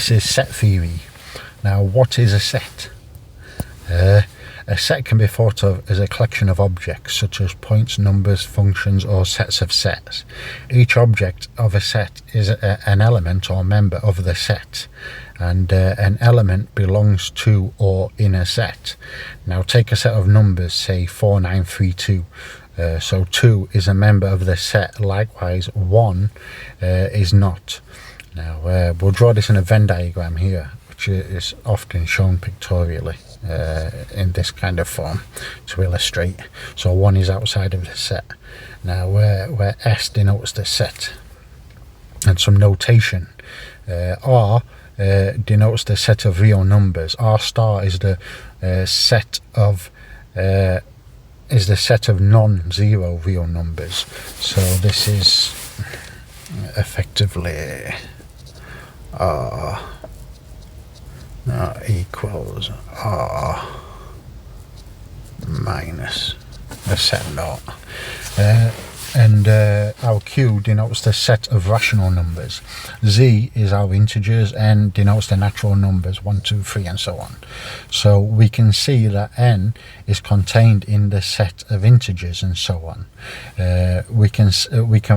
This is set theory. Now, what is a set? A set can be thought of as a collection of objects such as points, numbers, functions, or sets of sets. Each object of a set is an element or member of the set, and an element belongs to or in a set. Now take a set of numbers, say 4932. So 2 is a member of the set, likewise 1 is not. Now we'll draw this in a Venn diagram here, which is often shown pictorially in this kind of form to illustrate. So 1 is outside of the set. Now where S denotes the set, and some notation. R denotes the set of real numbers. R star is the set of non-zero real numbers. So this is effectively R equals R minus a set naught. And our Q denotes the set of rational numbers. Z is our integers. N denotes the natural numbers, 1, 2, 3, and so on. So we can see that N is contained in the set of integers and so on. We can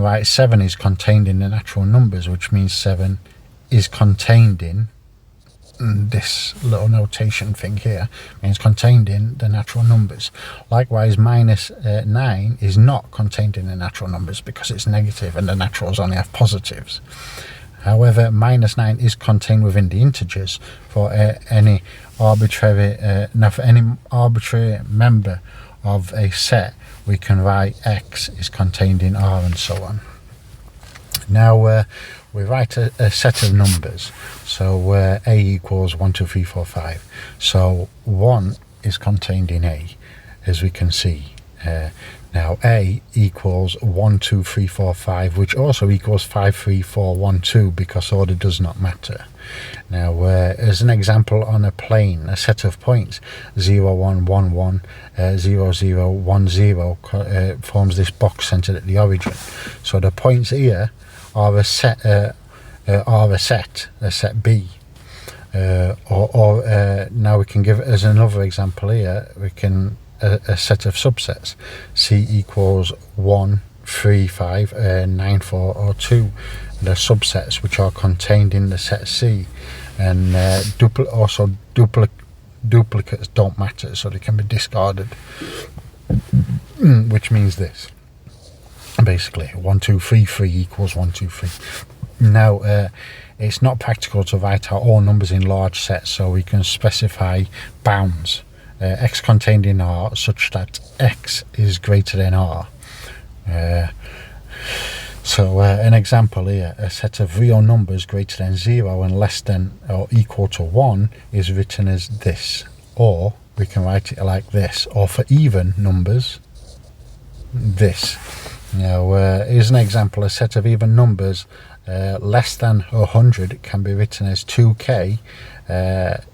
write 7 is contained in the natural numbers, which means 7 is contained in this little notation thing here, means contained in the natural numbers. Likewise, minus 9 is not contained in the natural numbers because it's negative and the naturals only have positives. However, minus 9 is contained within the integers. For any arbitrary member of a set, we can write X is contained in R and so on. Now we write a set of numbers. So A equals 1, 2, 3, 4, 5. So 1 is contained in A, as we can see. Now A equals 1, 2, 3, 4, 5, which also equals 5, 3, 4, 1, 2, because order does not matter. Now as an example, on a plane, a set of points 0, 1, 1, 1, 0, 0, 1, 0 forms this box centered at the origin. So the points here are a set B. Now we can give it as another example here. We can a set of subsets. C equals 1, 3, 5, 9, 4, or 2. The subsets which are contained in the set C, and duplicates don't matter, so they can be discarded. Which means this. Basically 1, 2, 3, 3 equals 1, 2, 3. Now it's not practical to write out all numbers in large sets, so we can specify bounds. X contained in R such that X is greater than R. So an example here, a set of real numbers greater than 0 and less than or equal to 1 is written as this, or we can write it like this, or for even numbers, this. Now here's an example, a set of even numbers less than 100 can be written as 2k,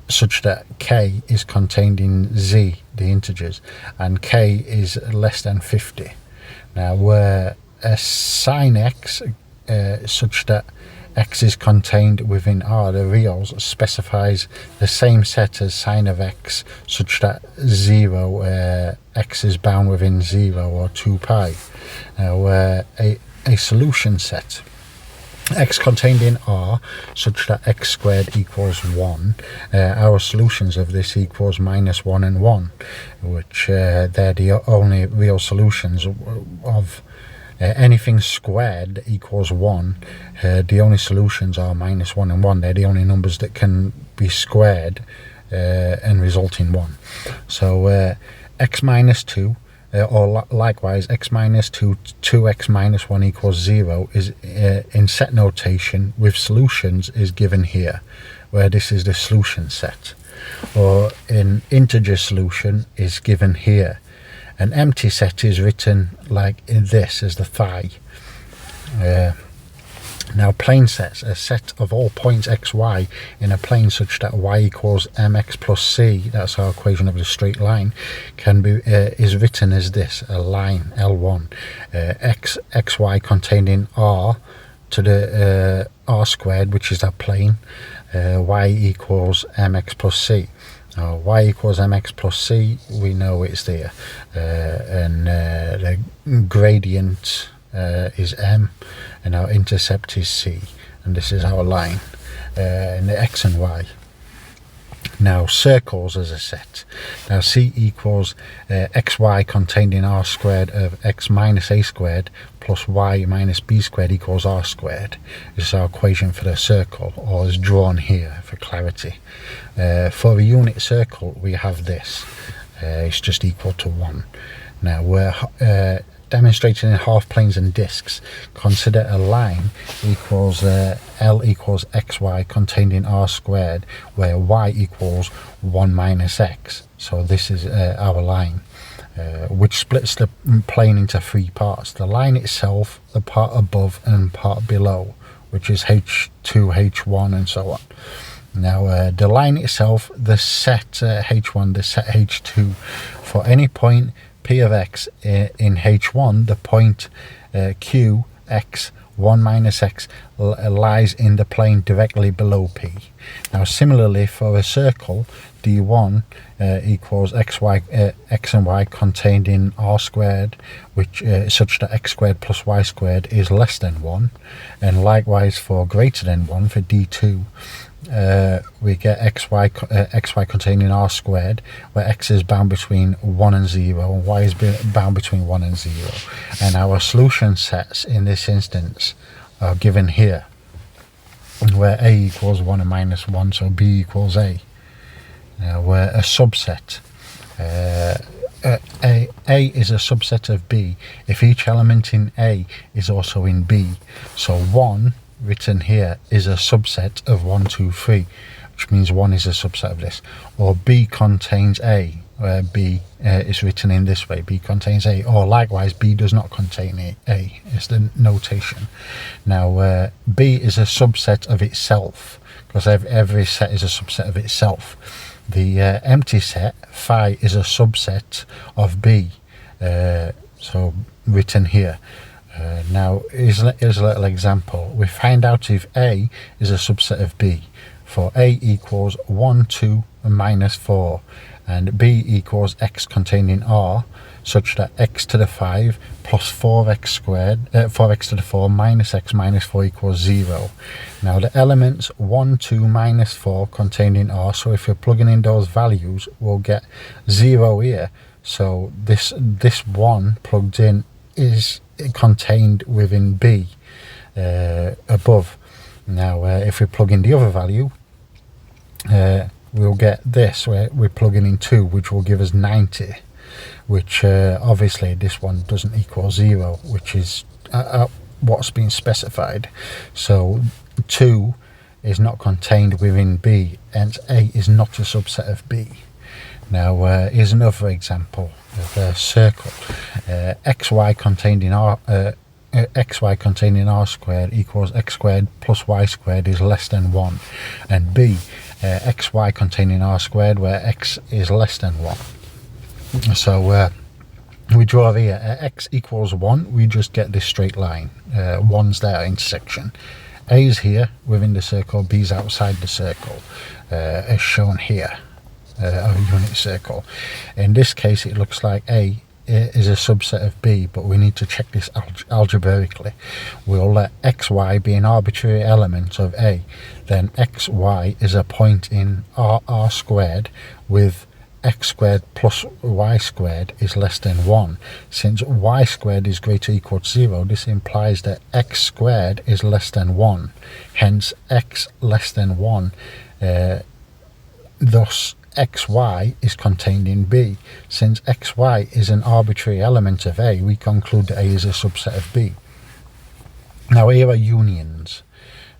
such that k is contained in Z, the integers, and k is less than 50. Now a sine x such that x is contained within R, the reals, specifies the same set as sine of x such that 0 x is bound within 0 or 2 pi. Now a solution set, x contained in R such that x squared equals 1. Our solutions of this equals minus 1 and 1, which they're the only real solutions of anything squared that equals 1. The only solutions are minus 1 and 1. They're the only numbers that can be squared and result in 1. So x minus 2, or likewise x minus 2, 2x minus 1 equals 0 is in set notation with solutions is given here, where this is the solution set, or in integer solution is given here. An empty set is written like in this as the phi. Now plane sets, a set of all points x, y in a plane such that y equals mx plus c, that's our equation of the straight line, can be is written as this, a line L1, x, y contained in R to the r squared, which is our plane, y equals mx plus c. Now y equals mx plus c, we know it's there, and the gradient is m, and our intercept is c, and this is our line, and the x and y. Now circles as a set. Now c equals xy contained in r squared of x minus a squared plus y minus b squared equals r squared. This is our equation for the circle, or is drawn here for clarity. For a unit circle we have this. It's just equal to 1. Now we're demonstrating in half planes and discs. Consider a line equals L equals xy contained in r squared, where y equals 1 minus x. So this is our line, which splits the plane into 3 parts: the line itself, the part above, and part below, which is h2, h1, and so on. Now the line itself, the set h1, the set h2, for any point p of x in h1, the point q x 1 minus x lies in the plane directly below p. Now similarly for a circle, d1 equals xy, x and y contained in r squared, which such that x squared plus y squared is less than 1, and likewise for greater than 1 for d2, we get xy contained in r squared, where x is bound between 1 and 0 and y is bound between 1 and 0, and our solution sets in this instance are given here, where a equals 1 and minus 1, so b equals a. Now we're a subset. A is a subset of b if each element in a is also in b. So 1 written here is a subset of 1, 2, 3, which means 1 is a subset of this. Or b contains a, where b is written in this way: b contains a. Or likewise, b does not contain a is the notation. Now b is a subset of itself, because every set is a subset of itself. The empty set phi is a subset of b, so written here. Now here's a little example. We find out if a is a subset of b. For a equals 1, 2, and minus 4, and b equals x contained in r, such that x to the 5 plus 4x squared, 4x to the 4 minus x minus 4 equals 0. Now the elements 1, 2, minus 4 contained in r, so if we're plugging in those values, we'll get 0 here. So this 1 plugged in is contained within b above. Now if we plug in the other value, we'll get this, where we're plugging in 2, which will give us 90, which obviously this one doesn't equal 0, which is what's been specified. So 2 is not contained within b, hence a is not a subset of b. Now here's another example of a circle. Xy contained in r squared equals x squared plus y squared is less than 1, and b xy contained in r squared, where x is less than 1. So we draw here x equals 1, we just get this straight line. 1's there, intersection. A is here within the circle, b is outside the circle, as shown here. Of a unit circle. In this case it looks like a is a subset of b, but we need to check this algebraically. We'll let xy be an arbitrary element of a, then xy is a point in r squared with x squared plus y squared is less than 1. Since y squared is greater or equal to 0, this implies that x squared is less than 1, hence x less than 1, thus xy is contained in b. Since xy is an arbitrary element of a, we conclude that a is a subset of b. Now here are unions.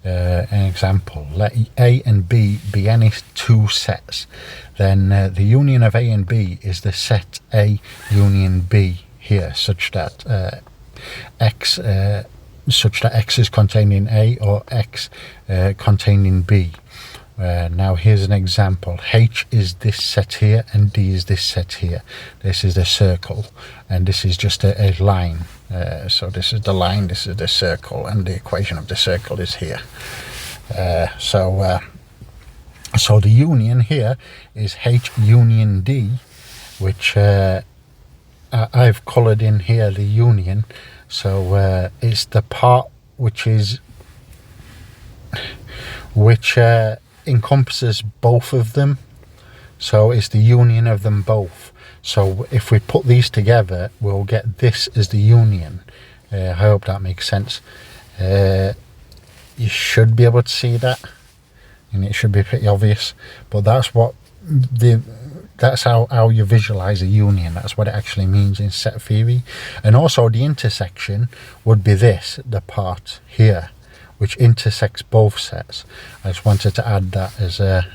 An example: let a and b be any 2 sets, then the union of a and b is the set a union b here, such that x is contained in a, or x contained in b. Now here's an example. H is this set here and D is this set here. This is the circle and this is just a line. So this is the line, this is the circle, and the equation of the circle is here. So the union here is H union D, which I've coloured in here the union. So it's the part which encompasses both of them. So it's the union of them both. So if we put these together, we'll get this as the union. I hope that makes sense. You should be able to see that, and it should be pretty obvious. But that's what that's how you visualize a union. That's what it actually means in set theory. And also the intersection would be this, the part here, which intersects both sets. I just wanted to add that as a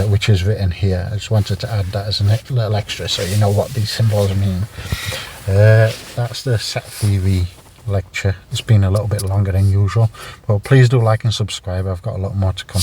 which is written here. I just wanted to add that as a little extra so you know what these symbols mean. That's the set theory lecture. It's been a little bit longer than usual, but please do like and subscribe. I've got a lot more to come.